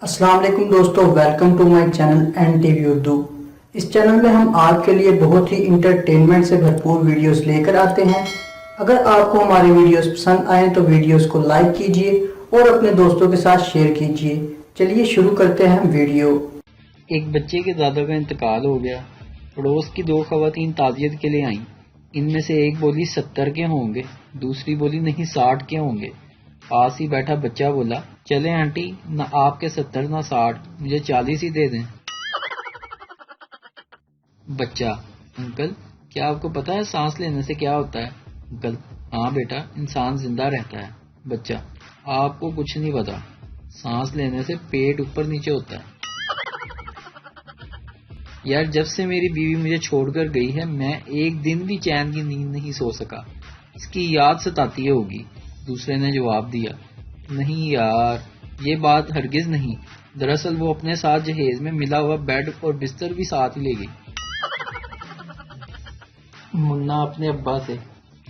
السلام علیکم دوستو، welcome to my channel N T V Urdu. اس چینل میں ہم آپ کے لیے بہت ہی انٹرٹینمنٹ سے بھرپور ویڈیوز لے کر آتے ہیں۔ اگر آپ کو ہماری ویڈیوز پسند آئیں تو ویڈیوز کو لائک کیجئے اور اپنے دوستوں کے ساتھ شیئر کیجئے۔ چلیے شروع کرتے ہیں ویڈیو۔ ایک بچے کے دادا کا انتقال ہو گیا۔ پڑوس کی 2 خواتین تعزیت کے لیے آئیں۔ ان میں سے ایک بولی 70 کے ہوں گے، دوسری بولی نہیں 60 کے ہوں گے۔ پاس ہی بیٹھا بچہ بولا، چلیں آنٹی، نہ آپ کے 70 نہ 60، مجھے 40 ہی دے دیں۔ بچہ، انکل کیا آپ کو پتا ہے سانس لینے سے کیا ہوتا ہے؟ انکل، ہاں بیٹا، انسان زندہ رہتا ہے۔ بچہ، آپ کو کچھ نہیں پتا، سانس لینے سے پیٹ اوپر نیچے ہوتا ہے۔ یار، جب سے میری بیوی مجھے چھوڑ کر گئی ہے میں ایک دن بھی چین کی نیند نہیں سو سکا، اس کی یاد ستاتی ہوگی۔ دوسرے نے جواب دیا، نہیں یار، یہ بات ہرگز نہیں، دراصل وہ اپنے ساتھ جہیز میں ملا ہوا بیڈ اور بستر بھی ساتھ ہی لے گئی۔ منا اپنے ابا سے،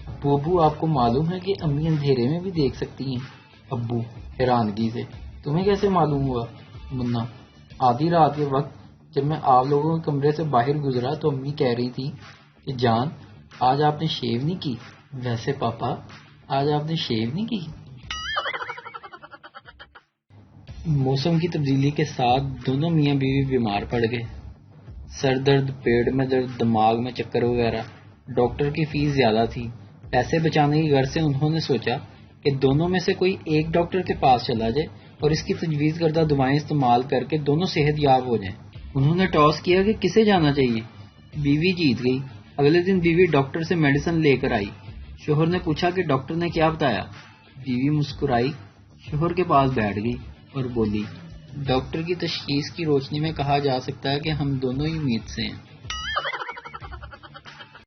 ابو آپ کو معلوم ہے کہ امی اندھیرے میں بھی دیکھ سکتی ہیں؟ ابو حیرانگی سے، تمہیں کیسے معلوم ہوا؟ منا، آدھی رات کے وقت جب میں آپ لوگوں کے کمرے سے باہر گزرا تو امی کہہ رہی تھی کہ جان، آج آپ نے شیو نہیں کی؟ ویسے پاپا، آج آپ نے شیو نہیں کی؟ موسم کی تبدیلی کے ساتھ دونوں میاں بیوی بیمار پڑ گئے۔ سر درد، پیٹ میں درد، دماغ میں چکر وغیرہ۔ ڈاکٹر کی فیس زیادہ تھی۔ پیسے بچانے کی غرض سے انہوں نے سوچا کہ دونوں میں سے کوئی ایک ڈاکٹر کے پاس چلا جائے اور اس کی تجویز کردہ دوائیں استعمال کر کے دونوں صحت یاب ہو جائیں۔ انہوں نے ٹاس کیا کہ کسے جانا چاہیے۔ بیوی جیت گئی۔ اگلے دن بیوی ڈاکٹر سے میڈیسن لے کر آئی۔ شوہر نے پوچھا کہ ڈاکٹر نے کیا بتایا؟ بیوی مسکرائی، شوہر کے پاس بیٹھ گئی اور بولی، ڈاکٹر کی تشخیص کی روشنی میں کہا جا سکتا ہے کہ ہم دونوں ہی امید سے ہیں۔